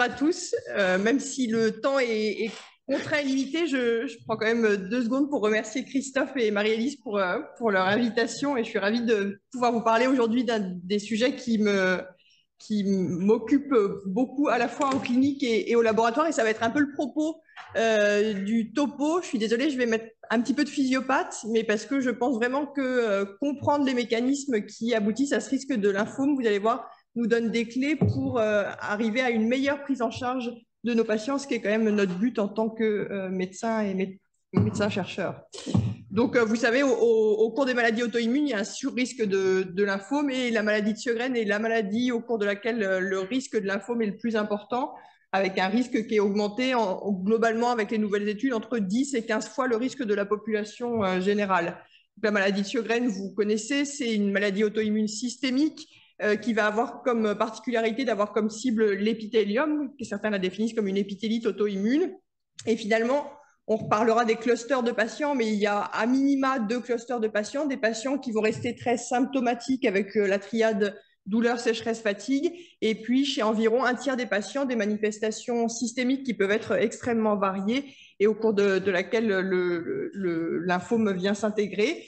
à tous. Même si le temps est contraint et limité, je prends quand même 2 secondes pour remercier Christophe et Marie-Élise pour leur invitation. Et je suis ravie de pouvoir vous parler aujourd'hui d'un des sujets qui m'occupe beaucoup à la fois en clinique et au laboratoire. Et ça va être un peu le propos du topo. Je suis désolée, je vais mettre un petit peu de physiopathe, mais parce que je pense vraiment que comprendre les mécanismes qui aboutissent à ce risque de lymphome, vous allez voir, nous donne des clés pour arriver à une meilleure prise en charge de nos patients, ce qui est quand même notre but en tant que médecin et médecin-chercheur. Donc, vous savez, au cours des maladies auto-immunes, il y a un sur-risque de lymphome et la maladie de Sjögren est la maladie au cours de laquelle le risque de lymphome est le plus important, avec un risque qui est augmenté globalement avec les nouvelles études entre 10 et 15 fois le risque de la population générale. La maladie de Sjögren, vous connaissez, c'est une maladie auto-immune systémique qui va avoir comme particularité d'avoir comme cible l'épithélium, que certains la définissent comme une épithélite auto-immune. Et finalement, on reparlera des clusters de patients, mais il y a à minima 2 clusters de patients, des patients qui vont rester très symptomatiques avec la triade douleur, sécheresse, fatigue, et puis chez environ un tiers des patients, des manifestations systémiques qui peuvent être extrêmement variées et au cours de laquelle le lymphome vient s'intégrer.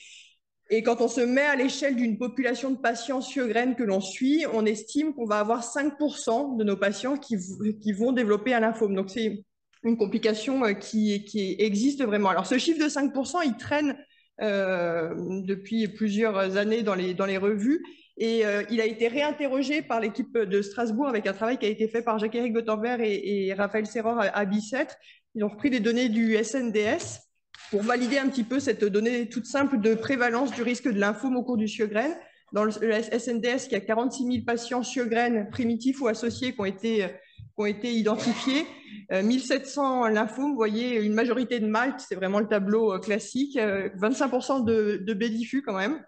Et quand on se met à l'échelle d'une population de patients Sjögren que l'on suit, on estime qu'on va avoir 5% de nos patients qui vont développer un lymphome. Donc, c'est une complication qui existe vraiment. Alors, ce chiffre de 5%, il traîne depuis plusieurs années dans les revues et il a été réinterrogé par l'équipe de Strasbourg avec un travail qui a été fait par Jacques-Éric Gottenberg et Raphaël Serror à Bicêtre. Ils ont repris les données du SNDS pour valider un petit peu cette donnée toute simple de prévalence du risque de lymphome au cours du Sjögren. Dans le SNDS, il y a 46 000 patients Sjögren primitifs ou associés qui ont été identifiés. 1700 lymphomes, vous voyez, une majorité de Malte, c'est vraiment le tableau classique, 25% de B diffus quand même.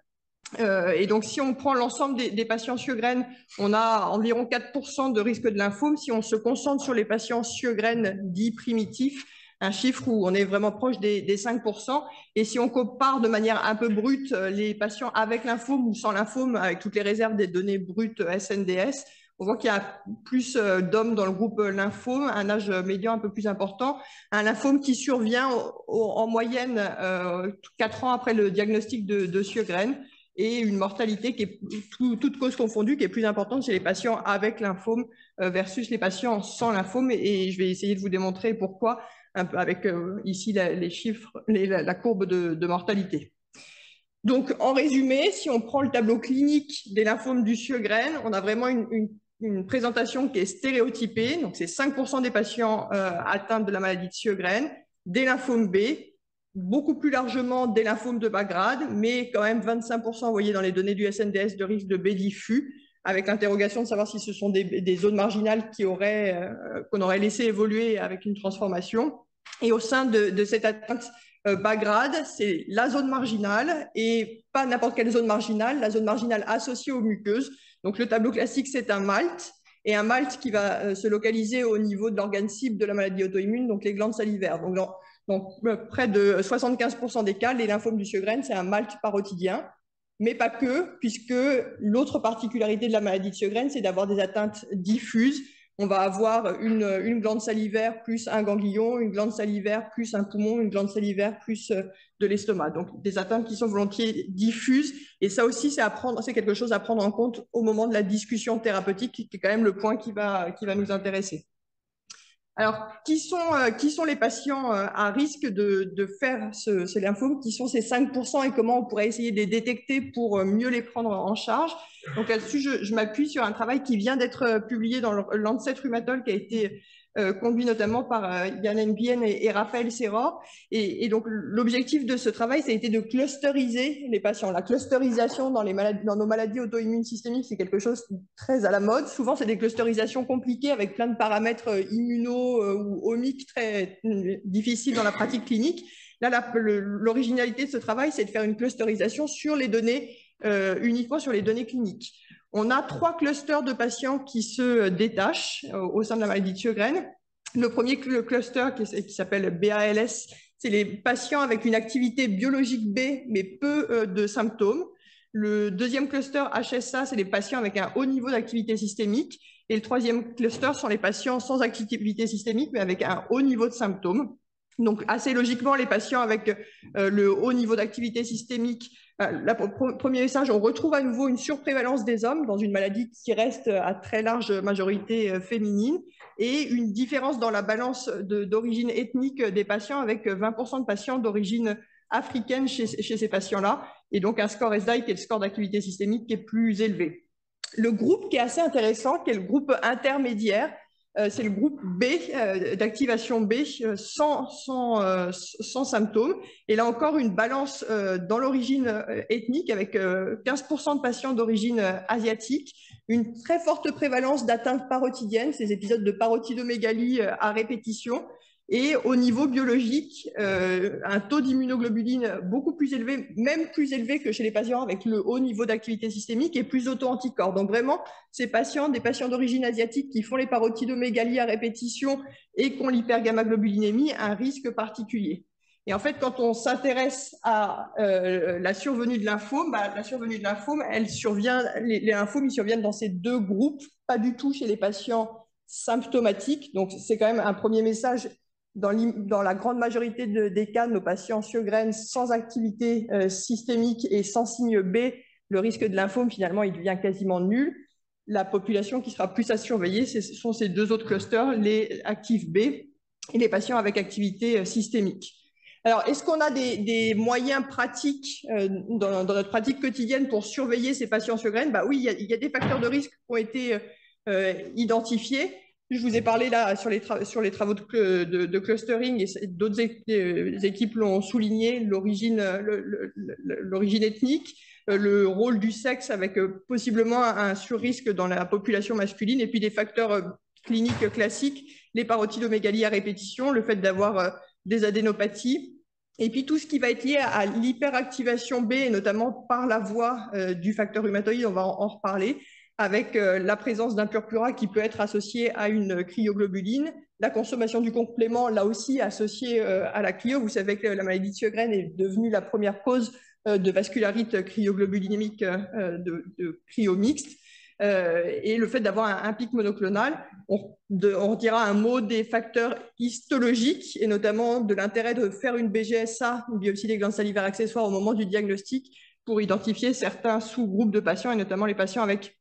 Et donc, si on prend l'ensemble des patients Sjögren, on a environ 4% de risque de lymphome. Si on se concentre sur les patients Sjögren dits primitifs, un chiffre où on est vraiment proche des 5%. Et si on compare de manière un peu brute les patients avec lymphome ou sans lymphome, avec toutes les réserves des données brutes SNDS, on voit qu'il y a plus d'hommes dans le groupe lymphome, un âge médian un peu plus important, un lymphome qui survient en moyenne 4 ans après le diagnostic de Sjögren et une mortalité qui est, toute cause confondue, qui est plus importante chez les patients avec lymphome versus les patients sans lymphome. Et je vais essayer de vous démontrer pourquoi un peu avec ici les chiffres, la courbe de mortalité. Donc, en résumé, si on prend le tableau clinique des lymphomes du Sjögren, on a vraiment une présentation qui est stéréotypée. Donc, c'est 5% des patients atteints de la maladie de Sjögren, des lymphomes B, beaucoup plus largement des lymphomes de bas grade, mais quand même 25%, vous voyez, dans les données du SNDS de risque de B diffus, avec l'interrogation de savoir si ce sont des zones marginales qu'on aurait laissé évoluer avec une transformation. Et au sein de cette atteinte bas grade, c'est la zone marginale et pas n'importe quelle zone marginale, la zone marginale associée aux muqueuses. Donc le tableau classique, c'est un MALT, et un MALT qui va se localiser au niveau de l'organe cible de la maladie auto-immune, donc les glandes salivaires. Donc près de 75% des cas, les lymphomes du Sjögren, c'est un MALT parotidien. Mais pas que, puisque l'autre particularité de la maladie de Sjögren, c'est d'avoir des atteintes diffuses. On va avoir une glande salivaire plus un ganglion, une glande salivaire plus un poumon, une glande salivaire plus de l'estomac. Donc des atteintes qui sont volontiers diffuses. Et ça aussi, c'est quelque chose à prendre en compte au moment de la discussion thérapeutique, qui est quand même le point qui va nous intéresser. Alors, qui sont les patients à risque de faire ce lymphome? Qui sont ces 5% et comment on pourrait essayer de les détecter pour mieux les prendre en charge? Donc là-dessus, je m'appuie sur un travail qui vient d'être publié dans le Lancet Rheumatology, qui a été conduit notamment par Yann Nguyen et Raphaël Serror. Et donc, l'objectif de ce travail, ça a été de clusteriser les patients. La clusterisation dans nos maladies auto-immunes systémiques, c'est quelque chose de très à la mode. Souvent, c'est des clusterisations compliquées avec plein de paramètres immuno ou omiques très difficiles dans la pratique clinique. Là, l'originalité de ce travail, c'est de faire une clusterisation sur les données, uniquement sur les données cliniques. On a 3 clusters de patients qui se détachent au sein de la maladie de Sjögren. Le premier cluster qui s'appelle BALS, c'est les patients avec une activité biologique B, mais peu de symptômes. Le deuxième cluster HSA, c'est les patients avec un haut niveau d'activité systémique. Et le troisième cluster sont les patients sans activité systémique, mais avec un haut niveau de symptômes. Donc, assez logiquement, les patients avec le haut niveau d'activité systémique, premier message, on retrouve à nouveau une surprévalence des hommes dans une maladie qui reste à très large majorité féminine et une différence dans la balance d'origine ethnique des patients avec 20% de patients d'origine africaine chez ces patients-là et donc un score SDI qui est le score d'activité systémique qui est plus élevé. Le groupe qui est assez intéressant, qui est le groupe intermédiaire, c'est le groupe B, d'activation B, sans symptômes. Et là encore, une balance dans l'origine ethnique avec 15% de patients d'origine asiatique, une très forte prévalence d'atteintes parotidiennes, ces épisodes de parotidomégalie à répétition, et au niveau biologique, un taux d'immunoglobuline beaucoup plus élevé, même plus élevé que chez les patients avec le haut niveau d'activité systémique et plus auto-anticorps. Donc vraiment, ces patients, des patients d'origine asiatique qui font les parotidomégalies à répétition et qui ont l'hypergammaglobulinémie, un risque particulier. Et en fait, quand on s'intéresse à la survenue de lymphome, la survenue de lymphome, les lymphomes, ils surviennent dans ces deux groupes, pas du tout chez les patients symptomatiques. Donc c'est quand même un premier message. Dans la grande majorité des cas, nos patients Sjögren sans activité systémique et sans signe B, le risque de lymphome, finalement, il devient quasiment nul. La population qui sera plus à surveiller, ce sont ces deux autres clusters, les actifs B et les patients avec activité systémique. Alors, est-ce qu'on a des moyens pratiques dans notre pratique quotidienne pour surveiller ces patients Sjögren? Oui, il y a des facteurs de risque qui ont été identifiés. Je vous ai parlé là sur les travaux de clustering et d'autres équipes l'ont souligné, l'origine ethnique, le rôle du sexe avec possiblement un surrisque dans la population masculine et puis des facteurs cliniques classiques, les parotidomégalies à répétition, le fait d'avoir des adénopathies et puis tout ce qui va être lié à l'hyperactivation B et notamment par la voie du facteur rhumatoïde, on va en reparler, avec la présence d'un purpura qui peut être associé à une cryoglobuline, la consommation du complément, là aussi associé à la cryo. Vous savez que la maladie de Sjögren est devenue la première cause de vascularite cryoglobulinémique de cryo mixte. Et le fait d'avoir un pic monoclonal, on dira un mot des facteurs histologiques et notamment de l'intérêt de faire une BGSA, une biopsie des glandes salivaires accessoires au moment du diagnostic pour identifier certains sous-groupes de patients et notamment les patients avec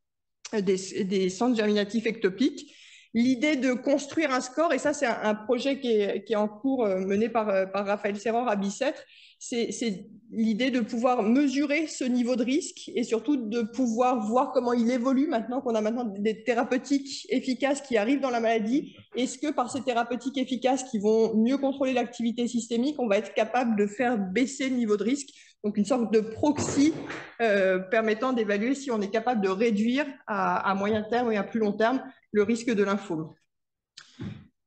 des centres germinatifs ectopiques. L'idée de construire un score, et ça c'est un projet qui est en cours mené par Raphaël Serror à Bicêtre, c'est l'idée de pouvoir mesurer ce niveau de risque et surtout de pouvoir voir comment il évolue maintenant qu'on a maintenant des thérapeutiques efficaces qui arrivent dans la maladie. Est-ce que par ces thérapeutiques efficaces qui vont mieux contrôler l'activité systémique, on va être capable de faire baisser le niveau de risque? Donc une sorte de proxy permettant d'évaluer si on est capable de réduire à moyen terme et à plus long terme le risque de lymphome.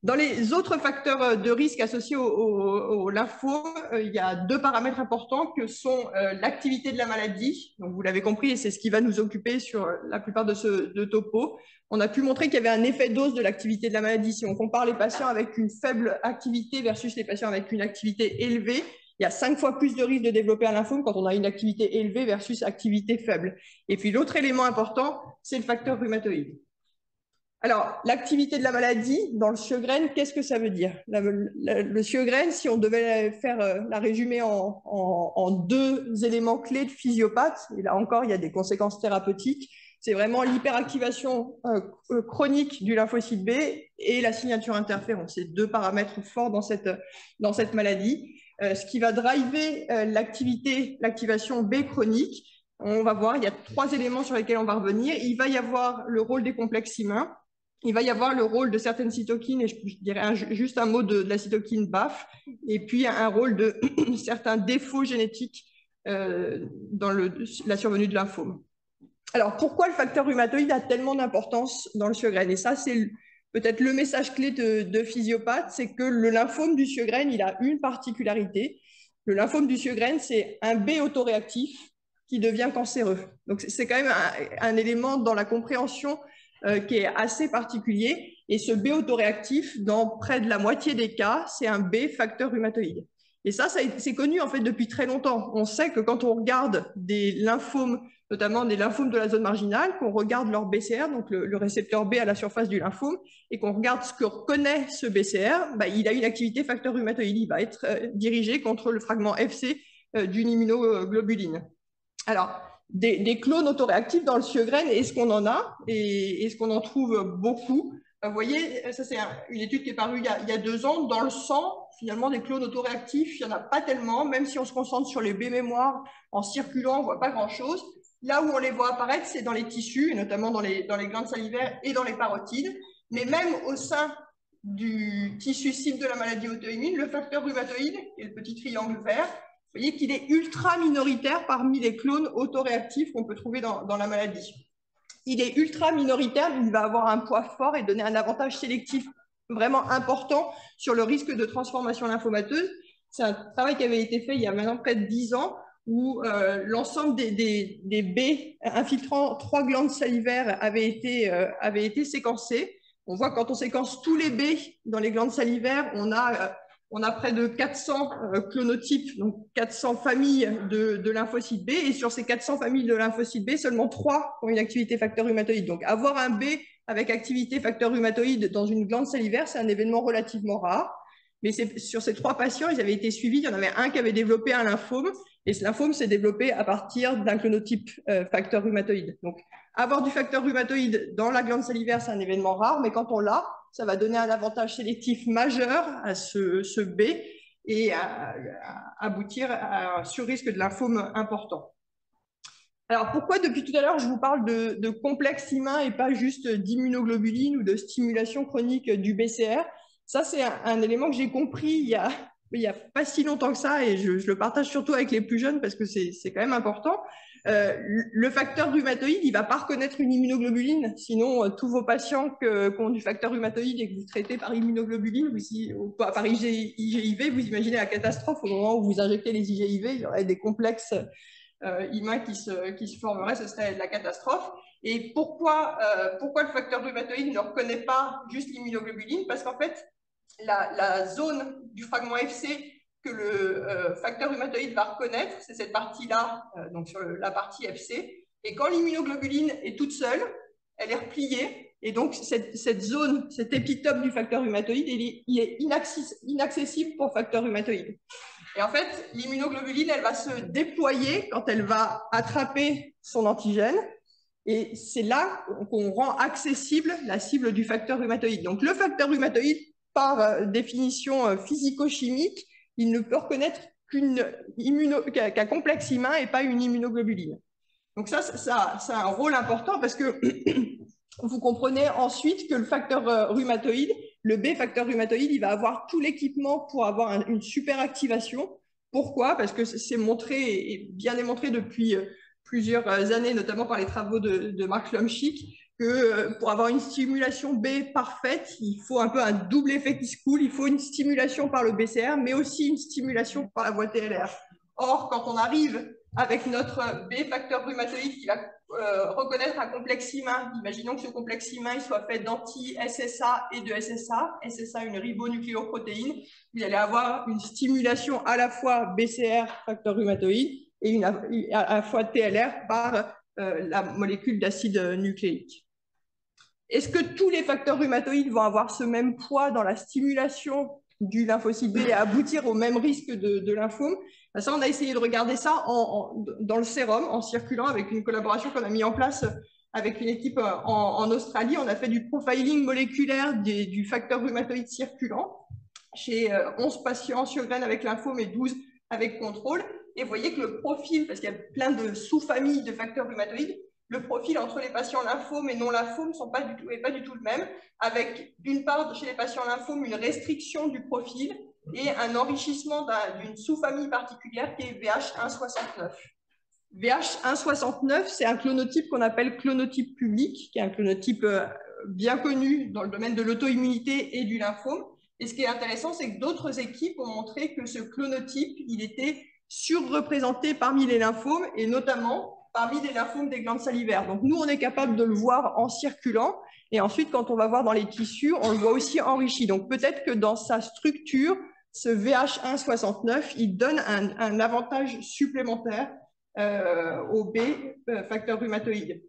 Dans les autres facteurs de risque associés au lymphome, il y a deux paramètres importants que sont l'activité de la maladie. Donc vous l'avez compris, et c'est ce qui va nous occuper sur la plupart de ce topo. On a pu montrer qu'il y avait un effet dose de l'activité de la maladie. Si on compare les patients avec une faible activité versus les patients avec une activité élevée, il y a 5 fois plus de risque de développer un lymphome quand on a une activité élevée versus activité faible. Et puis l'autre élément important, c'est le facteur rhumatoïde. Alors, l'activité de la maladie dans le Sjögren, qu'est-ce que ça veut dire? Le Sjögren, si on devait faire la résumer en deux éléments clés de physiopathe, et là encore, il y a des conséquences thérapeutiques, c'est vraiment l'hyperactivation chronique du lymphocyte B et la signature interféron. C'est deux paramètres forts dans cette maladie. Ce qui va driver l'activation B chronique, on va voir, il y a 3 éléments sur lesquels on va revenir. Il va y avoir le rôle des complexes humains, il va y avoir le rôle de certaines cytokines, et je dirais juste un mot de la cytokine BAF, et puis un rôle de certains défauts génétiques dans la survenue de lymphome. Alors, pourquoi le facteur rhumatoïde a tellement d'importance dans le Sjögren? Et ça, c'est peut-être le message clé de physiopathe, c'est que le lymphome du Sjögren, il a une particularité. Le lymphome du Sjögren, c'est un B autoréactif qui devient cancéreux. Donc, c'est quand même un élément dans la compréhension qui est assez particulier. Et ce B autoréactif, dans près de la moitié des cas, c'est un B facteur rhumatoïde. Et ça c'est connu en fait depuis très longtemps. On sait que quand on regarde des lymphomes, notamment des lymphomes de la zone marginale, qu'on regarde leur BCR, donc le récepteur B à la surface du lymphome, et qu'on regarde ce que reconnaît ce BCR, bah, il a une activité facteur rhumatoïde. Il va être dirigé contre le fragment FC d'une immunoglobuline. Alors, des clones autoréactifs dans le Sjögren, est-ce qu'on en a? Et est-ce qu'on en trouve beaucoup? Vous voyez, ça c'est une étude qui est parue il y a 2 ans. Dans le sang, finalement, des clones autoréactifs, il n'y en a pas tellement. Même si on se concentre sur les B-mémoires en circulant, on ne voit pas grand-chose. Là où on les voit apparaître, c'est dans les tissus, et notamment dans les glandes salivaires et dans les parotides. Mais même au sein du tissu cible de la maladie auto-immune, le facteur rhumatoïde, qui est le petit triangle vert, vous voyez qu'il est ultra minoritaire parmi les clones autoréactifs qu'on peut trouver dans la maladie. Il est ultra minoritaire, mais il va avoir un poids fort et donner un avantage sélectif vraiment important sur le risque de transformation lymphomateuse. C'est un travail qui avait été fait il y a maintenant près de 10 ans, où l'ensemble des B infiltrant 3 glandes salivaires avait été séquencé. On voit que quand on séquence tous les B dans les glandes salivaires, on a près de 400 clonotypes, donc 400 familles de lymphocytes B. Et sur ces 400 familles de lymphocytes B, seulement 3 ont une activité facteur rhumatoïde. Donc avoir un B avec activité facteur rhumatoïde dans une glande salivaire, c'est un événement relativement rare. Mais sur ces 3 patients, ils avaient été suivis. Il y en avait un qui avait développé un lymphome. Et ce lymphome s'est développé à partir d'un clonotype facteur rhumatoïde. Donc avoir du facteur rhumatoïde dans la glande salivaire, c'est un événement rare. Mais quand on l'a, ça va donner un avantage sélectif majeur à ce B et aboutir à un surrisque de lymphome important. Alors pourquoi depuis tout à l'heure je vous parle de complexe humain et pas juste d'immunoglobulines ou de stimulation chronique du BCR? Ça c'est un élément que j'ai compris il y a pas si longtemps que ça et je le partage surtout avec les plus jeunes parce que c'est quand même important. Le facteur rhumatoïde, il ne va pas reconnaître une immunoglobuline, sinon tous vos patients qui ont du facteur rhumatoïde et que vous traitez par immunoglobuline ou par IgIV, vous imaginez la catastrophe au moment où vous injectez les IgIV, il y aurait des complexes humains qui se formeraient, ce serait la catastrophe. Et pourquoi le facteur rhumatoïde ne reconnaît pas juste l'immunoglobuline? Parce qu'en fait, la zone du fragment FC que le facteur rhumatoïde va reconnaître, c'est cette partie-là, donc sur la partie FC. Et quand l'immunoglobuline est toute seule, elle est repliée. Et donc, cette zone, cet épitope du facteur rhumatoïde, il est inaccessible pour le facteur rhumatoïde. Et en fait, l'immunoglobuline, elle va se déployer quand elle va attraper son antigène. Et c'est là qu'on rend accessible la cible du facteur rhumatoïde. Donc, le facteur rhumatoïde, par définition physico-chimique, il ne peut reconnaître qu'un complexe humain et pas une immunoglobuline. Donc ça a un rôle important parce que vous comprenez ensuite que le facteur rhumatoïde, le B facteur rhumatoïde, il va avoir tout l'équipement pour avoir une super activation. Pourquoi? Parce que c'est montré et bien démontré depuis plusieurs années, notamment par les travaux de Mark Lomschick, que pour avoir une stimulation B parfaite, il faut un peu un double effet qui se coule. Il faut une stimulation par le BCR, mais aussi une stimulation par la voie TLR. Or, quand on arrive avec notre B facteur rhumatoïde qui va reconnaître un complexe humain, imaginons que ce complexe humain il soit fait d'anti-SSA et de SSA, SSA une ribonucléoprotéine, vous allez avoir une stimulation à la fois BCR facteur rhumatoïde et à la fois TLR par la molécule d'acide nucléique. Est-ce que tous les facteurs rhumatoïdes vont avoir ce même poids dans la stimulation du lymphocyte B et aboutir au même risque de lymphome? Ça, on a essayé de regarder ça dans le sérum, en circulant avec une collaboration qu'on a mis en place avec une équipe en Australie. On a fait du profiling moléculaire du facteur rhumatoïde circulant chez 11 patients Sjögren avec lymphome et 12 avec contrôle. Et vous voyez que le profil, parce qu'il y a plein de sous-familles de facteurs rhumatoïdes, le profil entre les patients lymphomes et non lymphomes n'est pas du tout le même, avec d'une part chez les patients lymphomes une restriction du profil et un enrichissement d'une sous-famille particulière qui est VH169. VH169, c'est un clonotype qu'on appelle clonotype public, qui est un clonotype bien connu dans le domaine de l'auto-immunité et du lymphome. Et ce qui est intéressant, c'est que d'autres équipes ont montré que ce clonotype, il était surreprésenté parmi les lymphomes et notamment parmi les lymphomes des glandes salivaires. Donc nous, on est capable de le voir en circulant et ensuite, quand on va voir dans les tissus, on le voit aussi enrichi. Donc peut-être que dans sa structure, ce VH169, il donne un avantage supplémentaire au B, facteur rhumatoïde.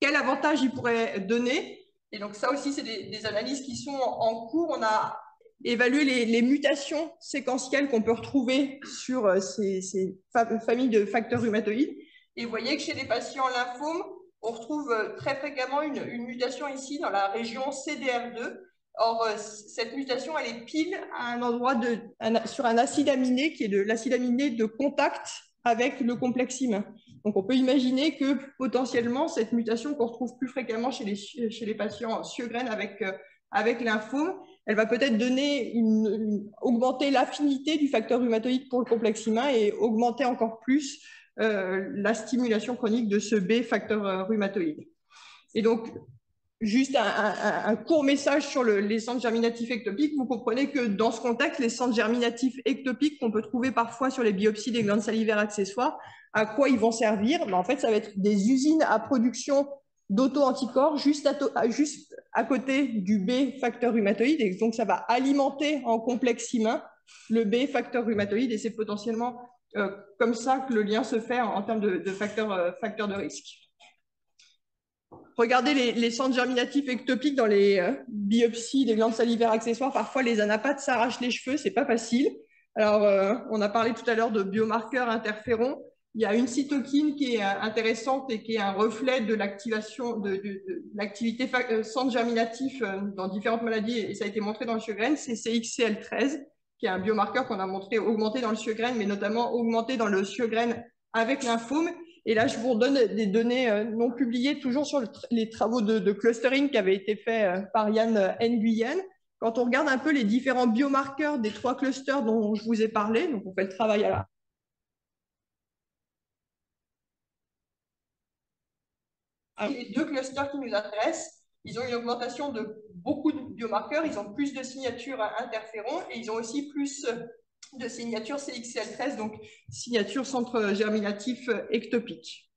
Quel avantage il pourrait donner? Et donc ça aussi, c'est des analyses qui sont en cours. On a évalué les mutations séquentielles qu'on peut retrouver sur ces familles de facteurs rhumatoïdes. Et vous voyez que chez les patients lymphomes, on retrouve très fréquemment une mutation ici dans la région CDR2. Or, cette mutation, elle est pile à un endroit sur un acide aminé qui est de l'acide aminé de contact avec le complexe humain. Donc, on peut imaginer que potentiellement, cette mutation qu'on retrouve plus fréquemment chez les patients Sjögren avec lymphome, elle va peut-être augmenter l'affinité du facteur rhumatoïde pour le complexe humain et augmenter encore plus la stimulation chronique de ce B facteur rhumatoïde. Et donc, juste un court message sur les centres germinatifs ectopiques. Vous comprenez que dans ce contexte, les centres germinatifs ectopiques qu'on peut trouver parfois sur les biopsies des glandes salivaires accessoires, à quoi ils vont servir? En fait, ça va être des usines à production d'auto-anticorps juste à côté du B facteur rhumatoïde. Et donc, ça va alimenter en complexe humain le B facteur rhumatoïde. Et c'est potentiellement comme ça que le lien se fait en termes de facteurs de risque. Regardez les centres germinatifs ectopiques dans les biopsies des glandes salivaires accessoires. Parfois, les anapathes s'arrachent les cheveux, c'est pas facile. Alors, on a parlé tout à l'heure de biomarqueurs interférons. Il y a une cytokine qui est intéressante et qui est un reflet de l'activation de l'activité centre germinatif dans différentes maladies, et ça a été montré dans le Sjögren, c'est CXCL13, qui est un biomarqueur qu'on a montré augmenté dans le Sjögren, mais notamment augmenté dans le Sjögren avec lymphome. Et là, je vous redonne des données non publiées, toujours sur les travaux de clustering qui avaient été faits par Yann Nguyen. Quand on regarde un peu les différents biomarqueurs des 3 clusters dont je vous ai parlé, donc on fait le travail à la... Les 2 clusters qui nous intéressent, ils ont une augmentation de beaucoup de biomarqueurs, ils ont plus de signatures interférons et ils ont aussi plus de signatures CXCL13, donc signature centre germinatif ectopique.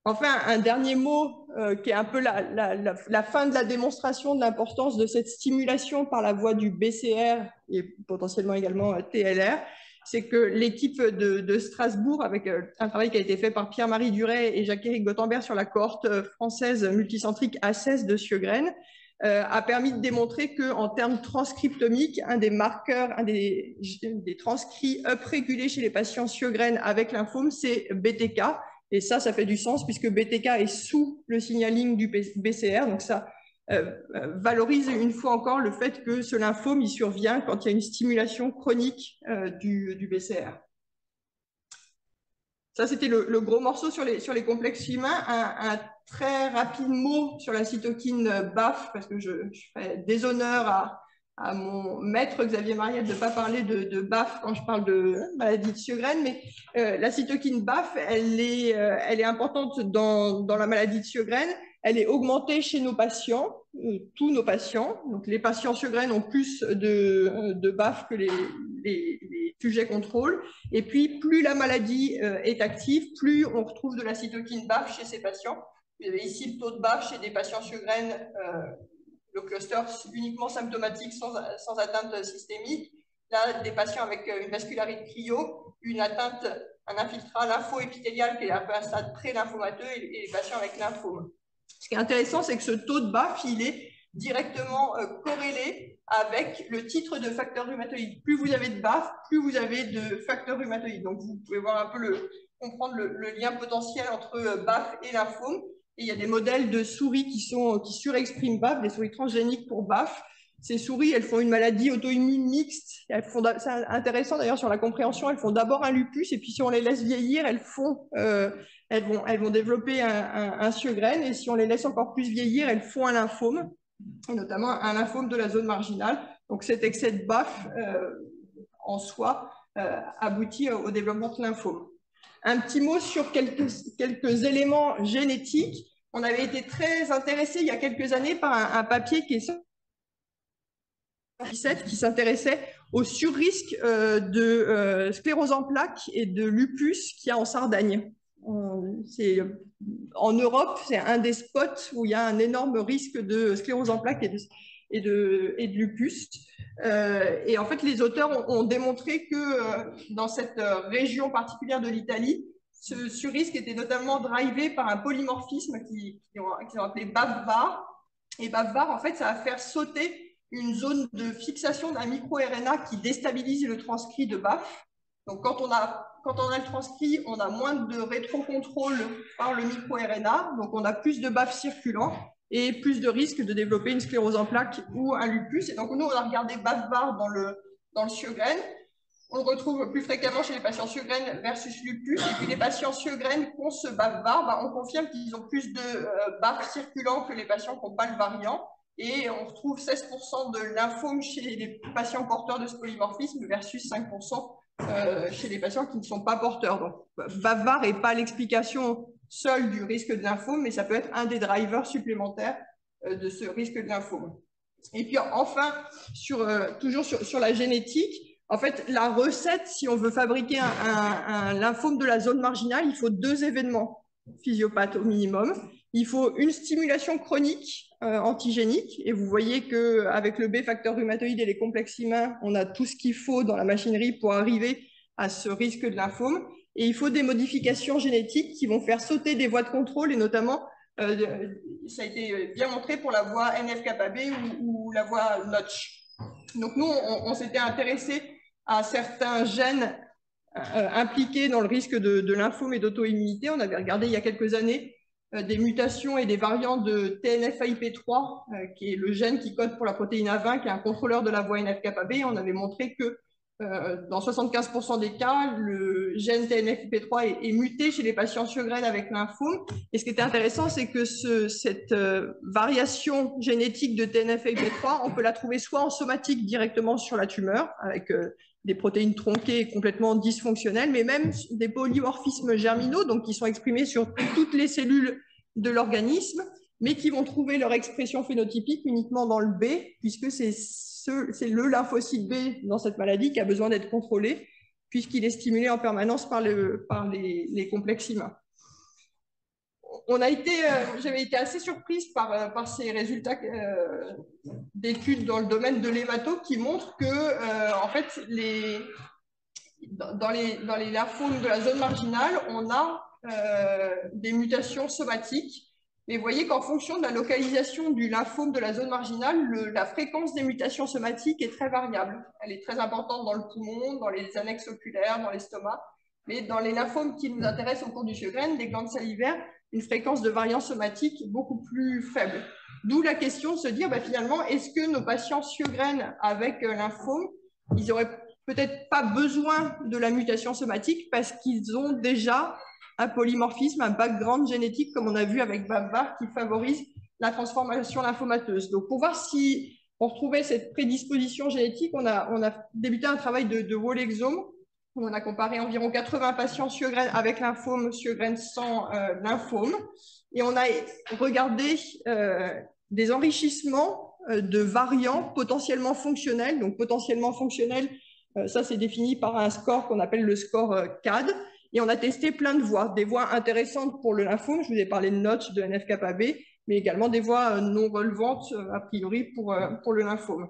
Enfin, un dernier mot qui est un peu la fin de la démonstration de l'importance de cette stimulation par la voie du BCR et potentiellement également TLR, c'est que l'équipe de Strasbourg, avec un travail qui a été fait par Pierre-Marie Duret et Jacques-Éric Gottenberg sur la cohorte française multicentrique A16 de Sjögren, a permis de démontrer qu'en termes transcriptomiques, un des marqueurs, des transcrits uprégulés chez les patients Sjögren avec lymphome, c'est BTK. Et ça fait du sens puisque BTK est sous le signaling du BCR. Donc ça valorise une fois encore le fait que ce lymphome, il survient quand il y a une stimulation chronique du BCR. Ça, c'était le gros morceau sur les complexes humains. Un très rapide mot sur la cytokine BAF, parce que je fais déshonneur à mon maître Xavier Mariette de ne pas parler de BAF quand je parle de maladie de Sjögren, mais la cytokine BAF, elle est importante dans la maladie de Sjögren. Elle est augmentée chez nos patients, tous nos patients. Donc, les patients Sjögren ont plus de BAF que les sujets contrôle. Et puis, plus la maladie est active, plus on retrouve de la cytokine BAF chez ces patients. Vous avez ici le taux de BAF chez des patients Sjögren, le cluster uniquement symptomatique sans atteinte systémique. Là, des patients avec une vascularité cryo, une atteinte, un infiltrat lympho-épithélial qui est un peu un stade pré-lymphomateux et les patients avec lymphome. Ce qui est intéressant, c'est que ce taux de BAF, il est directement corrélé avec le titre de facteur rhumatoïde. Plus vous avez de BAF, plus vous avez de facteur rhumatoïde. Donc, vous pouvez voir un peu comprendre le lien potentiel entre BAF et lymphome. Et il y a des modèles de souris qui surexpriment BAF, des souris transgéniques pour BAF. Ces souris, elles font une maladie auto-immune mixte. C'est intéressant d'ailleurs sur la compréhension. Elles font d'abord un lupus et puis si on les laisse vieillir, elles vont développer un Sjögren. Et si on les laisse encore plus vieillir, elles font un lymphome, et notamment un lymphome de la zone marginale. Donc cet excès de BAF en soi aboutit au développement de lymphome. Un petit mot sur quelques éléments génétiques. On avait été très intéressé il y a quelques années par un papier qui est sorti qui s'intéressait au surrisque de sclérose en plaques et de lupus qu'il y a en Sardaigne. En Europe, c'est un des spots où il y a un énorme risque de sclérose en plaques et de lupus. Et en fait, les auteurs ont démontré que dans cette région particulière de l'Italie, ce risque était notamment drivé par un polymorphisme qu'ils ont appelé BAFF-VAR. Et BAFF-VAR, en fait, ça va faire sauter une zone de fixation d'un micro-RNA qui déstabilise le transcrit de BAFF. Donc, quand on a le transcrit, on a moins de rétrocontrôle par le micro-RNA, donc on a plus de BAFF circulant et plus de risque de développer une sclérose en plaques ou un lupus. Et donc, nous, on a regardé BAFF-VAR dans le Sjögren. On le retrouve plus fréquemment chez les patients Sjögren versus lupus. Et puis, les patients Sjögren qui ont ce BAFF-VAR, on confirme qu'ils ont plus de BAFF circulant que les patients qui n'ont pas le variant. Et on retrouve 16% de lymphome chez les patients porteurs de ce polymorphisme versus 5% chez les patients qui ne sont pas porteurs. Donc, BAFF-VAR n'est pas l'explication seule du risque de lymphome, mais ça peut être un des drivers supplémentaires de ce risque de lymphome. Et puis enfin, toujours sur la génétique, en fait, la recette, si on veut fabriquer un lymphome de la zone marginale, il faut 2 événements physiopathes au minimum. Il faut une stimulation chronique antigénique, et vous voyez qu'avec le B facteur rhumatoïde et les complexes humains, on a tout ce qu'il faut dans la machinerie pour arriver à ce risque de lymphome. Et il faut des modifications génétiques qui vont faire sauter des voies de contrôle, et notamment, ça a été bien montré pour la voie NF-κB ou la voie Notch. Donc nous, on s'était intéressé à certains gènes impliqués dans le risque de lymphome et d'auto-immunité. On avait regardé il y a quelques années des mutations et des variants de TNF-AIP3, qui est le gène qui code pour la protéine A20, qui est un contrôleur de la voie NF-κB. On avait montré que dans 75% des cas, le gène TNF-IP3 est muté chez les patients Sjögren avec lymphome. Et ce qui était intéressant, c'est que cette variation génétique de TNF-IP3, on peut la trouver soit en somatique directement sur la tumeur, avec des protéines tronquées complètement dysfonctionnelles, mais même des polymorphismes germinaux, donc qui sont exprimés sur toutes les cellules de l'organisme, mais qui vont trouver leur expression phénotypique uniquement dans le B, puisque c'est le lymphocyte B dans cette maladie qui a besoin d'être contrôlé, puisqu'il est stimulé en permanence par les complexes humains. J'avais été assez surprise par ces résultats d'études dans le domaine de l'hémato qui montrent que, en fait, dans les lymphomes de la zone marginale, on a des mutations somatiques. Mais vous voyez qu'en fonction de la localisation du lymphome de la zone marginale, la fréquence des mutations somatiques est très variable. Elle est très importante dans le poumon, dans les annexes oculaires, dans l'estomac. Mais dans les lymphomes qui nous intéressent au cours du Sjögren, des glandes salivaires, une fréquence de variance somatique beaucoup plus faible. D'où la question de se dire, finalement, est-ce que nos patients Sjögren avec lymphome, ils auraient peut-être pas besoin de la mutation somatique parce qu'ils ont déjà un polymorphisme, un background génétique, comme on a vu avec BAFF-VAR, qui favorise la transformation lymphomateuse. Donc, pour voir si on retrouvait cette prédisposition génétique, on a débuté un travail de whole exome, où on a comparé environ 80 patients Sjögren avec lymphome, Sjögren sans lymphome, et on a regardé des enrichissements de variants potentiellement fonctionnels. Donc, potentiellement fonctionnels, ça c'est défini par un score qu'on appelle le score CAD. Et on a testé plein de voies, des voies intéressantes pour le lymphome, je vous ai parlé de Notch, de NF-κB, mais également des voies non relevantes, a priori, pour le lymphome.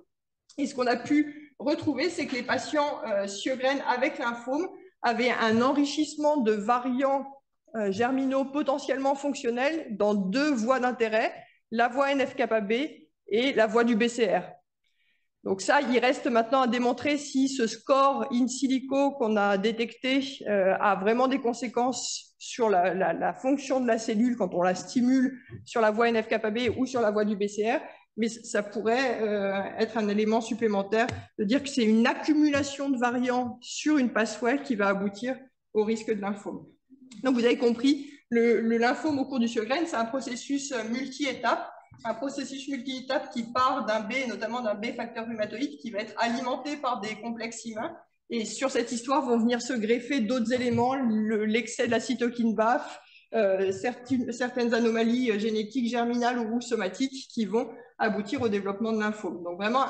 Et ce qu'on a pu retrouver, c'est que les patients Sjögren avec lymphome avaient un enrichissement de variants germinaux potentiellement fonctionnels dans 2 voies d'intérêt, la voie NF-κB et la voie du BCR. Donc ça, il reste maintenant à démontrer si ce score in silico qu'on a détecté a vraiment des conséquences sur la fonction de la cellule quand on la stimule sur la voie NF-κB ou sur la voie du BCR. Mais ça pourrait être un élément supplémentaire de dire que c'est une accumulation de variants sur une pathway qui va aboutir au risque de lymphome. Donc vous avez compris, le lymphome au cours du Sjögren, c'est un processus multi-étapes. Un processus multi-étapes qui part d'un B, notamment d'un B facteur rhumatoïde, qui va être alimenté par des complexes humains. Et sur cette histoire vont venir se greffer d'autres éléments, l'excès de la cytokine BAFF, certaines anomalies génétiques germinales ou somatiques qui vont aboutir au développement de lymphome. Donc vraiment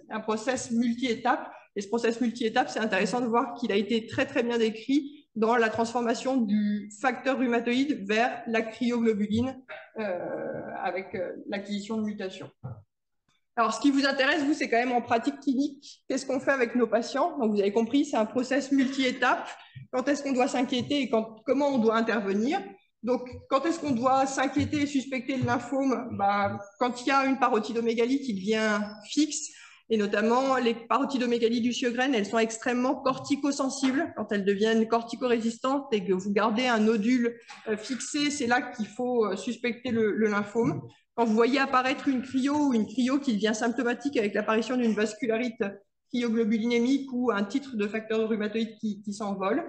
un process multi-étapes. Et ce process multi-étapes, c'est intéressant de voir qu'il a été très très bien décrit dans la transformation du facteur rhumatoïde vers la cryoglobuline avec l'acquisition de mutations. Alors, ce qui vous intéresse, vous, c'est quand même en pratique clinique. Qu'est-ce qu'on fait avec nos patients? Donc, vous avez compris, c'est un process multi-étapes. Quand est-ce qu'on doit s'inquiéter et comment on doit intervenir? Donc, quand est-ce qu'on doit s'inquiéter et suspecter le lymphome? Quand il y a une parotidomégalie qui devient fixe, et notamment les parotidomégalies du Sjögren, elles sont extrêmement corticosensibles. Quand elles deviennent corticorésistantes et que vous gardez un nodule fixé, c'est là qu'il faut suspecter le lymphome. Quand vous voyez apparaître une cryo ou une cryo qui devient symptomatique avec l'apparition d'une vascularite cryoglobulinémique ou un titre de facteur rhumatoïde qui s'envole,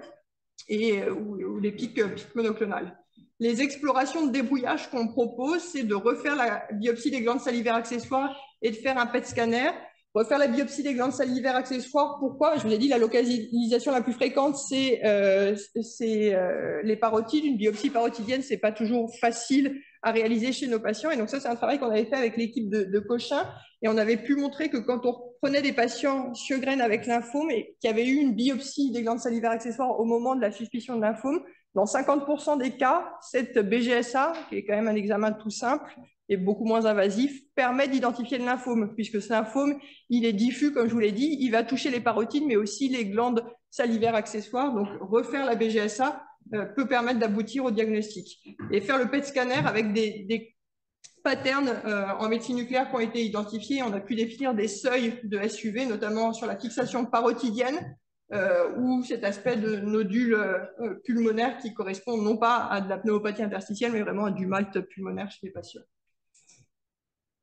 ou les pics monoclonales. Les explorations de débrouillage qu'on propose, c'est de refaire la biopsie des glandes salivaires accessoires et de faire un PET scanner. Refaire la biopsie des glandes salivaires accessoires, pourquoi? Je vous ai dit, la localisation la plus fréquente, c'est les parotides. Une biopsie parotidienne, c'est pas toujours facile à réaliser chez nos patients. Et donc ça, c'est un travail qu'on avait fait avec l'équipe de Cochin. Et on avait pu montrer que quand on prenait des patients Sjögren avec lymphome et qui avaient eu une biopsie des glandes salivaires accessoires au moment de la suspicion de lymphome, dans 50% des cas, cette BGSA, qui est quand même un examen tout simple et beaucoup moins invasif, permet d'identifier le lymphome, puisque ce lymphome, il est diffus, comme je vous l'ai dit, il va toucher les parotides, mais aussi les glandes salivaires accessoires. Donc, refaire la BGSA peut permettre d'aboutir au diagnostic. Et faire le PET scanner avec des patterns en médecine nucléaire qui ont été identifiés. On a pu définir des seuils de SUV, notamment sur la fixation parotidienne, ou cet aspect de nodule pulmonaire qui correspond non pas à de la pneumopathie interstitielle, mais vraiment à du MALT pulmonaire chez les patients.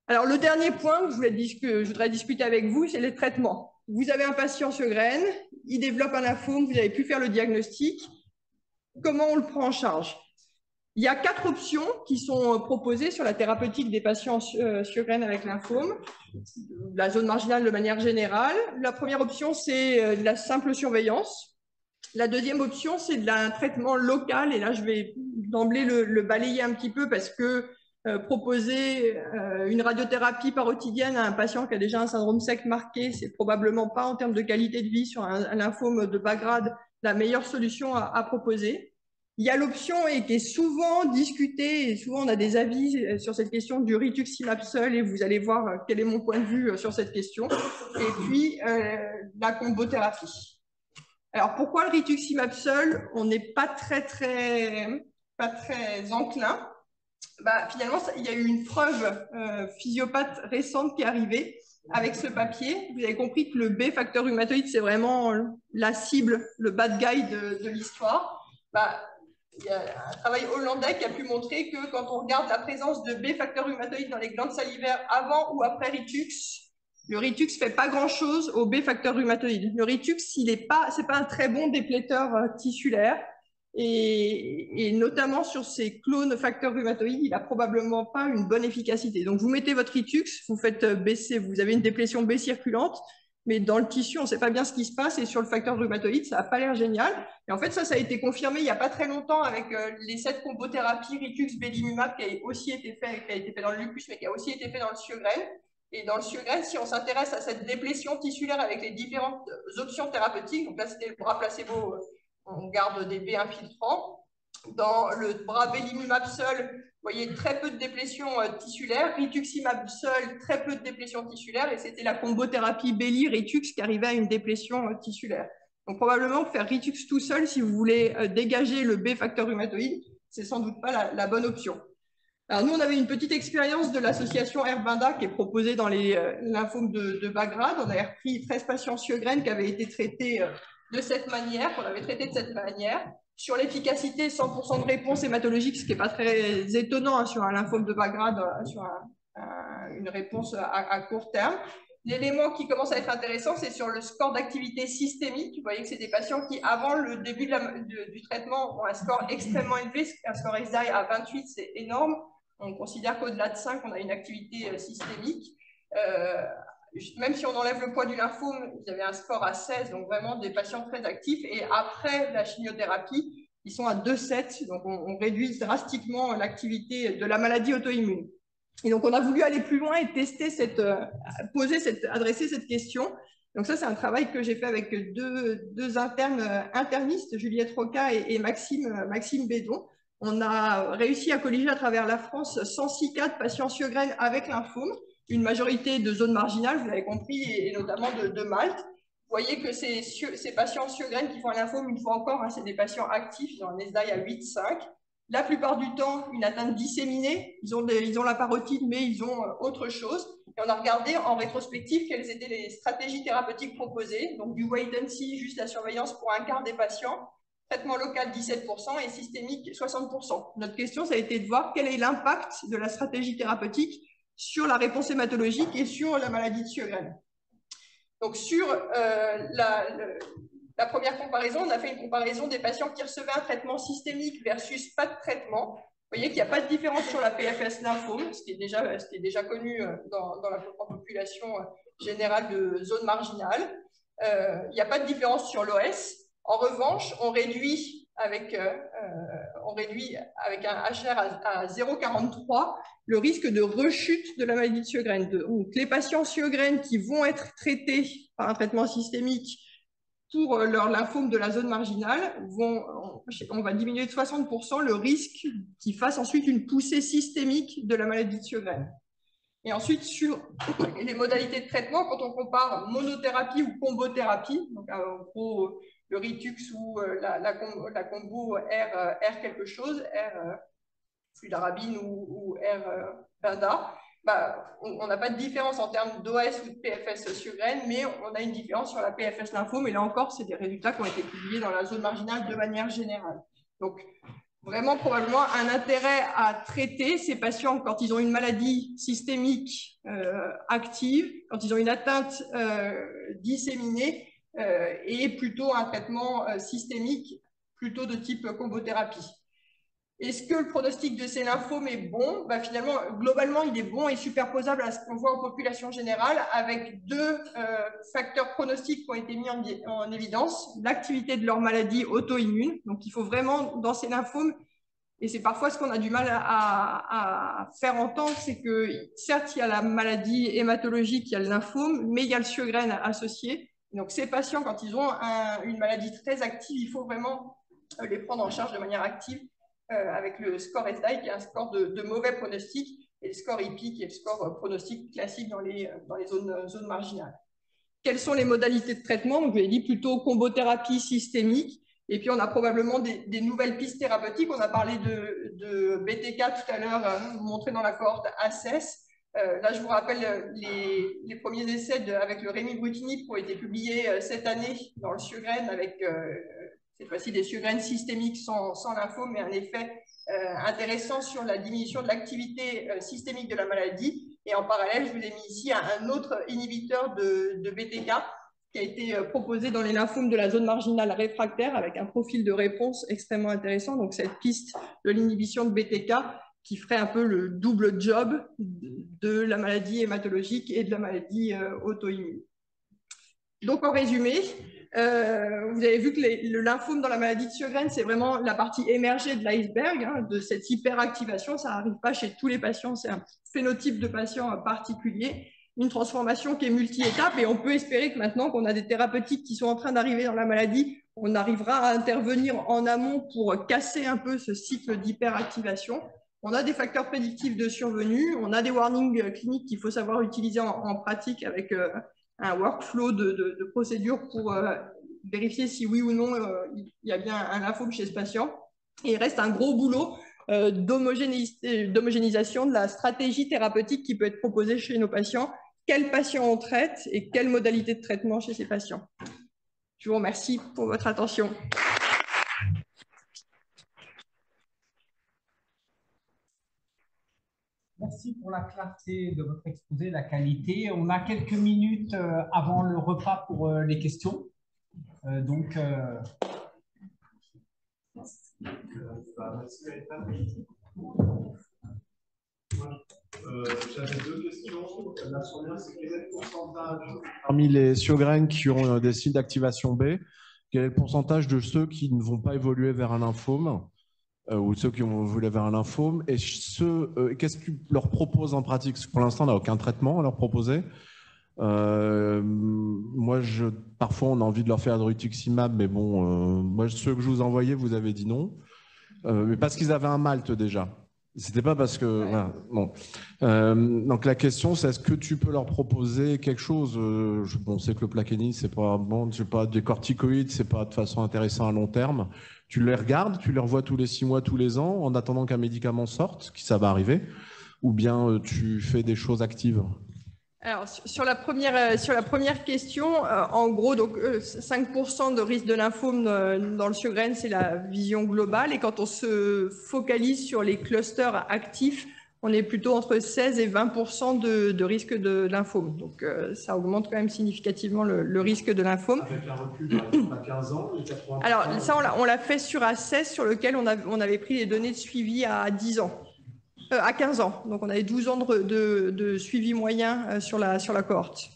Alors, le dernier point que je voudrais discuter avec vous, c'est les traitements. Vous avez un patient Sjögren, il développe un lymphome, vous avez pu faire le diagnostic. Comment on le prend en charge? Il y a 4 options qui sont proposées sur la thérapeutique des patients Sjögren avec lymphome, la zone marginale de manière générale. La première option, c'est la simple surveillance. La deuxième option, c'est un traitement local. Et là, je vais d'emblée le balayer un petit peu parce que proposer une radiothérapie parotidienne à un patient qui a déjà un syndrome sec marqué, c'est probablement pas en termes de qualité de vie sur un lymphome de bas grade la meilleure solution à proposer. Il y a l'option qui est souvent discutée, et souvent on a des avis sur cette question du rituximab seul, et vous allez voir quel est mon point de vue sur cette question. Et puis, la combothérapie. Alors, pourquoi le rituximab seul? On n'est pas très enclin. Finalement, il y a eu une preuve physiopathe récente qui est arrivée avec ce papier. Vous avez compris que le B facteur rhumatoïde, c'est vraiment la cible, le bad guy de l'histoire. Il y a un travail hollandais qui a pu montrer que quand on regarde la présence de B facteur rhumatoïde dans les glandes salivaires avant ou après ritux, le ritux ne fait pas grand-chose au B facteur rhumatoïde. Le ritux, c'est pas un très bon dépléteur tissulaire. Et notamment sur ces clones facteurs rhumatoïdes, il n'a probablement pas une bonne efficacité. Donc, vous mettez votre ritux, vous faites baisser, vous avez une déplétion B circulante, mais dans le tissu, on ne sait pas bien ce qui se passe, et sur le facteur rhumatoïde, ça n'a pas l'air génial. Et en fait, ça a été confirmé il n'y a pas très longtemps avec les 7 combothérapies ritux belimumab qui a aussi été fait dans le lupus, mais qui a aussi été fait dans le Sjögren. Et dans le Sjögren, si on s'intéresse à cette déplétion tissulaire avec les différentes options thérapeutiques, donc là, c'était le bras placebo, on garde des B infiltrants. Dans le bras belimumab seul, vous voyez très peu de déplétion tissulaire. Rituximab seul, très peu de déplétion tissulaire. Et c'était la combothérapie Belli-Ritux qui arrivait à une déplétion tissulaire. Donc probablement faire Ritux tout seul, si vous voulez dégager le B facteur rhumatoïde, c'est sans doute pas la bonne option. Alors nous, on avait une petite expérience de l'association Herbinda qui est proposée dans les lymphomes de bas grade. On avait repris 13 patients Sjögren qui avaient été traités de cette manière, qu'on avait traité de cette manière. Sur l'efficacité, 100% de réponse hématologique, ce qui n'est pas très étonnant sur un lymphome de bas grade, sur une réponse à court terme. L'élément qui commence à être intéressant, c'est sur le score d'activité systémique. Vous voyez que c'est des patients qui, avant le début du traitement, ont un score extrêmement élevé. Un score ESSDAI à 28, c'est énorme. On considère qu'au-delà de 5, on a une activité systémique. Même si on enlève le poids du lymphome, vous avez un score à 16, donc vraiment des patients très actifs. Et après la chimiothérapie, ils sont à 2,7, donc on réduit drastiquement l'activité de la maladie auto-immune. Et donc on a voulu aller plus loin et tester adresser cette question. Donc ça, c'est un travail que j'ai fait avec deux internistes, Juliette Roca et Maxime Bédon. On a réussi à colliger à travers la France 106 cas de patients Sjögren avec lymphome. une majorité de zones marginales, vous l'avez compris, et notamment de Malte. Vous voyez que ces patients Sjögren qui font un lymphome, une fois encore, hein, c'est des patients actifs, ils ont un SDI à 8,5. La plupart du temps, une atteinte disséminée, ils ont la parotide, mais ils ont autre chose. Et on a regardé en rétrospective quelles étaient les stratégies thérapeutiques proposées, donc du wait and see, juste la surveillance pour un quart des patients, traitement local 17% et systémique 60%. Notre question, ça a été de voir quel est l'impact de la stratégie thérapeutique sur la réponse hématologique et sur la maladie de Sjögren. Donc sur la première comparaison, on a fait une comparaison des patients qui recevaient un traitement systémique versus pas de traitement. Vous voyez qu'il n'y a pas de différence sur la PFS lymphome, ce qui est déjà connu dans la population générale de zone marginale. Il n'y a pas de différence sur l'OS. En revanche, on réduit avec un HR à 0,43 le risque de rechute de la maladie de Sjögren. Donc, les patients Sjögren qui vont être traités par un traitement systémique pour leur lymphome de la zone marginale, on va diminuer de 60% le risque qu'ils fassent ensuite une poussée systémique de la maladie de Sjögren. Et ensuite, sur les modalités de traitement, quand on compare monothérapie ou combothérapie, donc en gros le Ritux ou la combo R quelque chose, R fludarabine ou R Benda, on n'a pas de différence en termes d'OS ou de PFS Sjögren, mais on a une différence sur la PFS lymphome, et là encore, c'est des résultats qui ont été publiés dans la zone marginale de manière générale. Donc, vraiment probablement un intérêt à traiter ces patients quand ils ont une maladie systémique active, quand ils ont une atteinte disséminée, et plutôt un traitement systémique plutôt de type combothérapie. Est-ce que le pronostic de ces lymphomes est bon? Finalement, globalement, il est bon et superposable à ce qu'on voit en population générale, avec deux facteurs pronostiques qui ont été mis en évidence. L'activité de leur maladie auto-immune. Donc, il faut vraiment, dans ces lymphomes, et c'est parfois ce qu'on a du mal à faire entendre, c'est que certes, il y a la maladie hématologique, il y a le lymphome, mais il y a le Sjögren associé. Donc, ces patients, quand ils ont une maladie très active, il faut vraiment les prendre en charge de manière active, avec le score SDI qui est un score de mauvais pronostic, et le score IPI qui est le score pronostic classique dans les zones marginales. Quelles sont les modalités de traitement? Donc, je l'ai dit, plutôt combothérapie systémique, et puis on a probablement des nouvelles pistes thérapeutiques. On a parlé de BTK tout à l'heure, montré dans la cohorte ACES. Là, je vous rappelle les premiers essais avec le rémibrutinib qui ont été publiés cette année dans le Sjögren, avec cette fois-ci des Sjögren systémiques sans lymphome, mais un effet intéressant sur la diminution de l'activité systémique de la maladie. Et en parallèle, je vous ai mis ici un autre inhibiteur de BTK qui a été proposé dans les lymphomes de la zone marginale réfractaire avec un profil de réponse extrêmement intéressant. Donc cette piste de l'inhibition de BTK qui ferait un peu le double job de la maladie hématologique et de la maladie auto-immune. Donc en résumé, vous avez vu que le lymphome dans la maladie de Sjögren, c'est vraiment la partie émergée de l'iceberg, hein, de cette hyperactivation. Ça n'arrive pas chez tous les patients, c'est un phénotype de patient particulier, une transformation qui est multi-étape, et on peut espérer que maintenant qu'on a des thérapeutiques qui sont en train d'arriver dans la maladie, on arrivera à intervenir en amont pour casser un peu ce cycle d'hyperactivation. On a des facteurs prédictifs de survenue, on a des warnings cliniques qu'il faut savoir utiliser en pratique avec un workflow de procédure pour vérifier si oui ou non il y a bien un lymphome chez ce patient. Et il reste un gros boulot d'homogénéisation de la stratégie thérapeutique qui peut être proposée chez nos patients. Quels patients on traite et quelles modalités de traitement chez ces patients. Je vous remercie pour votre attention. Merci pour la clarté de votre exposé, la qualité. On a quelques minutes avant le repas pour les questions. J'avais deux questions. La première, c'est quel est le pourcentage parmi les Sjögren qui ont des signes d'activation B, quel est le pourcentage de ceux qui ne vont pas évoluer vers un lymphome ou ceux qui vont évoluer vers un lymphome, et qu'est-ce qu'ils leur proposent en pratique? Pour l'instant, on n'a aucun traitement à leur proposer. Moi, parfois, on a envie de leur faire du rituximab, mais bon, moi, ceux que je vous envoyais, vous avez dit non. Mais parce qu'ils avaient un Malte déjà. C'était pas parce que... Ouais. Voilà, bon. Donc la question, c'est est-ce que tu peux leur proposer quelque chose on sait que le plaquenil, c'est pas bon, c'est pas des corticoïdes, c'est pas de façon intéressante à long terme. Tu les regardes, tu les revois tous les 6 mois, tous les ans, en attendant qu'un médicament sorte, qui ça va arriver, ou bien tu fais des choses actives? Alors, sur la première question, en gros, donc 5% de risque de lymphome dans le Sjögren, c'est la vision globale. Et quand on se focalise sur les clusters actifs, on est plutôt entre 16 et 20% de risque de lymphome. Donc, ça augmente quand même significativement le risque de lymphome. Avec un recul, par exemple, à 15 ans, les 80%. Alors, ça, on l'a fait sur A16, sur lequel on avait pris les données de suivi à 10 ans. À 15 ans. Donc, on avait 12 ans de suivi moyen sur la cohorte.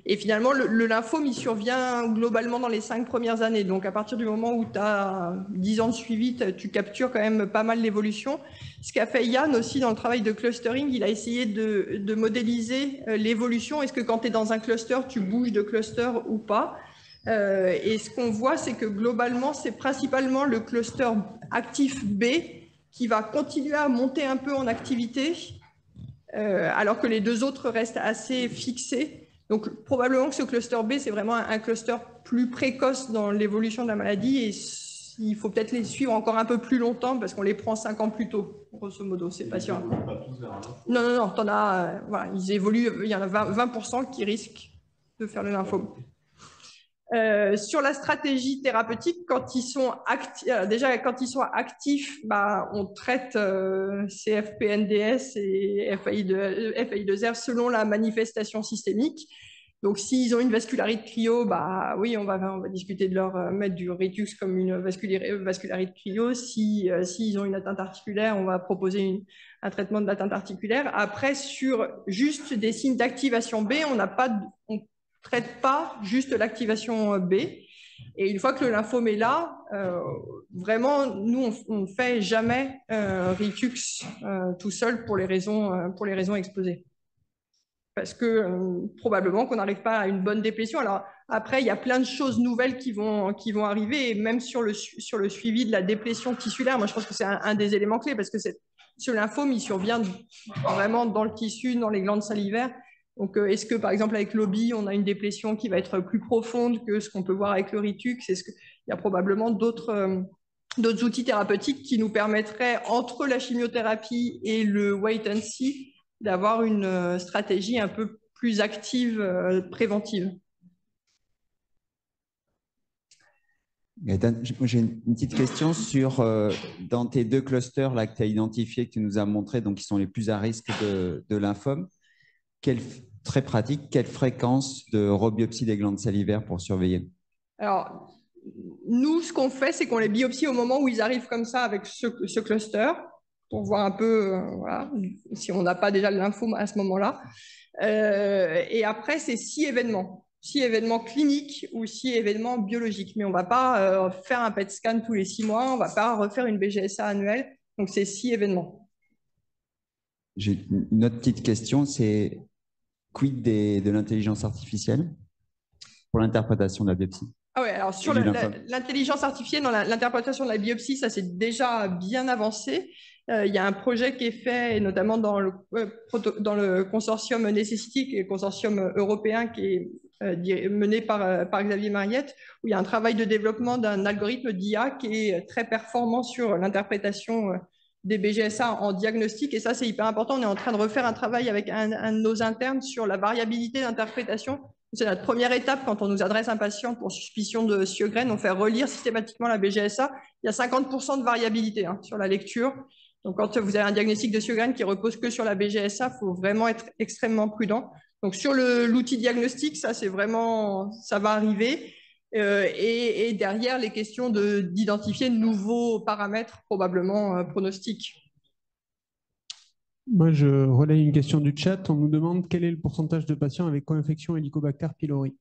Et finalement, le lymphome, il survient globalement dans les 5 premières années. Donc, à partir du moment où tu as 10 ans de suivi, tu captures quand même pas mal l'évolution. Ce qu'a fait Yann aussi dans le travail de clustering, il a essayé de modéliser l'évolution. Est-ce que quand tu es dans un cluster, tu bouges de cluster ou pas? Et ce qu'on voit, c'est que globalement, c'est principalement le cluster actif B qui va continuer à monter un peu en activité, alors que les deux autres restent assez fixés. Donc, probablement que ce cluster B, c'est vraiment un cluster plus précoce dans l'évolution de la maladie et il faut peut-être les suivre encore un peu plus longtemps parce qu'on les prend 5 ans plus tôt, grosso modo, ces patients. Non, t'en as, voilà, ils évoluent, il y en a 20% qui risquent de faire le lymphome. Sur la stratégie thérapeutique, quand ils sont actifs, bah, on traite CFP-NDS et FAI2R selon la manifestation systémique. Donc, s'ils ont une vascularite cryo, bah oui, on va discuter de leur mettre du Ritux comme une vascularite cryo. S'ils ont une atteinte articulaire, on va proposer un traitement de l'atteinte articulaire. Après, sur juste des signes d'activation B, on traite pas juste l'activation B. Et une fois que le lymphome est là, vraiment, nous, on ne fait jamais Ritux tout seul pour les raisons exposées. Parce que probablement qu'on n'arrive pas à une bonne déplétion. Alors après, il y a plein de choses nouvelles qui vont arriver, et même sur le suivi de la déplétion tissulaire, moi je pense que c'est un des éléments clés, parce que ce lymphome, il survient vraiment dans le tissu, dans les glandes salivaires. Donc, est-ce que, par exemple, avec l'OBI, on a une déplétion qui va être plus profonde que ce qu'on peut voir avec le Ritux? Il y a probablement d'autres outils thérapeutiques qui nous permettraient, entre la chimiothérapie et le wait and see, d'avoir une stratégie un peu plus active, préventive. J'ai une petite question sur, dans tes 2 clusters là, que tu as identifiés, que tu nous as montrés, donc qui sont les plus à risque de lymphome, très pratique, quelle fréquence de rebiopsie des glandes salivaires pour surveiller? Alors, nous, ce qu'on fait, c'est qu'on les biopsie au moment où ils arrivent comme ça avec ce cluster, pour voir un peu voilà, si on n'a pas déjà le lymphome à ce moment-là. Et après, c'est 6 événements. 6 événements cliniques ou 6 événements biologiques. Mais on ne va pas faire un PET scan tous les 6 mois, on ne va pas refaire une BGSA annuelle. Donc, c'est 6 événements. J'ai une autre petite question, c'est quid de l'intelligence artificielle pour l'interprétation de la biopsie? Ah ouais, alors sur l'intelligence artificielle, dans l'interprétation de la biopsie, ça c'est déjà bien avancé. Il y a un projet qui est fait, et notamment dans le consortium Necessity, qui est le consortium européen qui est mené par Xavier Mariette, où il y a un travail de développement d'un algorithme d'IA qui est très performant sur l'interprétation des BGSA en diagnostic. Et ça, c'est hyper important. On est en train de refaire un travail avec un de nos internes sur la variabilité d'interprétation. C'est notre première étape quand on nous adresse un patient pour suspicion de Sjögren. On fait relire systématiquement la BGSA. Il y a 50% de variabilité sur la lecture. Donc, quand vous avez un diagnostic de Sjögren qui repose que sur la BGSA, il faut vraiment être extrêmement prudent. Donc, sur l'outil diagnostic, ça va arriver. Et derrière, les questions d'identifier de nouveaux paramètres, probablement pronostiques. Moi, je relaye une question du chat. On nous demande quel est le pourcentage de patients avec co-infection Helicobacter pylori.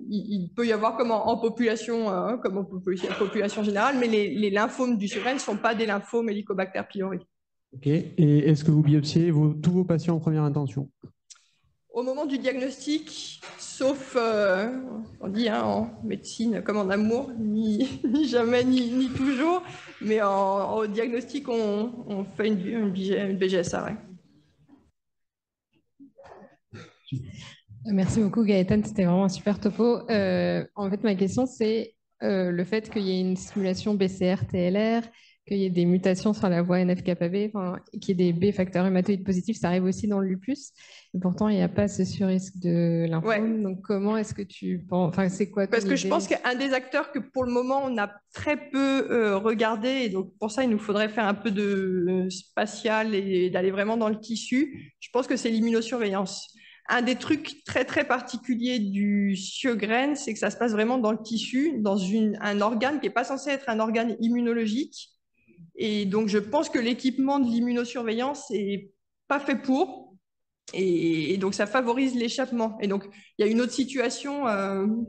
Il peut y avoir comme en population, comme en population générale, mais les lymphomes du Sjögren ne sont pas des lymphomes Helicobacter pylori. Ok. Et est-ce que vous biopsiez tous vos patients en première intention? au moment du diagnostic, sauf, on dit en médecine comme en amour, ni jamais ni toujours, mais au diagnostic, on fait une BGSA. Ouais. Merci beaucoup Gaëtan, c'était vraiment un super topo. En fait, ma question, c'est le fait qu'il y ait une stimulation BCR-TLR, qu'il y ait des mutations sur la voie NF-kappa-B, qu'il y ait des B facteurs rhumatoïdes positifs, ça arrive aussi dans le lupus. Et pourtant, il n'y a pas ce surrisque de lymphome. Ouais. Donc, comment est-ce que tu penses, enfin, c'est quoi ton Parce que idée? je pense qu'un des acteurs que pour le moment, on a très peu regardé, et donc pour ça, il nous faudrait faire un peu de spatial et d'aller vraiment dans le tissu, je pense que c'est l'immunosurveillance. Un des trucs très, très particuliers du Sjögren, c'est que ça se passe vraiment dans le tissu, dans un organe qui n'est pas censé être un organe immunologique. Et donc, je pense que l'équipement de l'immunosurveillance n'est pas fait pour. Et donc, ça favorise l'échappement. Et donc, il y a une autre situation,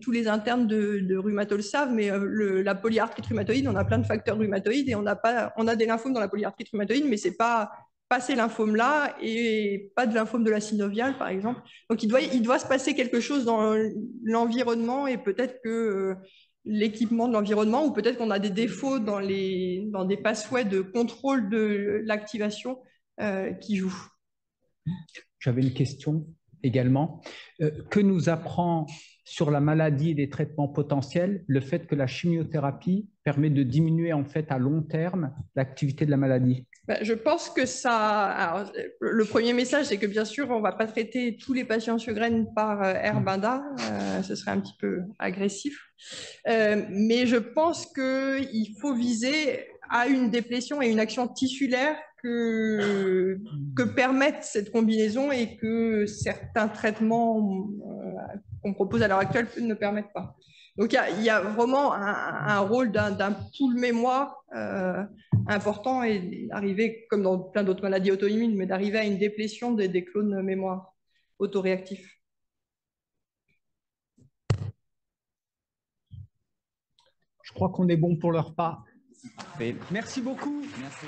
tous les internes de rhumato le savent, mais la polyarthrite rhumatoïde, on a plein de facteurs rhumatoïdes et on a des lymphomes dans la polyarthrite rhumatoïde, mais c'est pas ces lymphomes-là et pas de lymphome de la synoviale, par exemple. Donc, il doit se passer quelque chose dans l'environnement et peut-être que l'équipement de l'environnement ou peut-être qu'on a des défauts dans des pathways de contrôle de l'activation qui jouent. J'avais une question également. Que nous apprend sur la maladie et les traitements potentiels le fait que la chimiothérapie permet de diminuer en fait à long terme l'activité de la maladie? Je pense que ça... Alors, le premier message, c'est que bien sûr, on ne va pas traiter tous les patients Sjögren par Herbinda. Ce serait un petit peu agressif. Mais je pense qu'il faut viser à une déplétion et une action tissulaire que permettent cette combinaison et que certains traitements qu'on propose à l'heure actuelle ne permettent pas. Donc, il y a vraiment un rôle d'un pool mémoire important et d'arriver, comme dans plein d'autres maladies auto-immunes, mais d'arriver à une déplétion des clones mémoire autoréactifs. Je crois qu'on est bon pour leur part. Parfait. Merci beaucoup. Merci.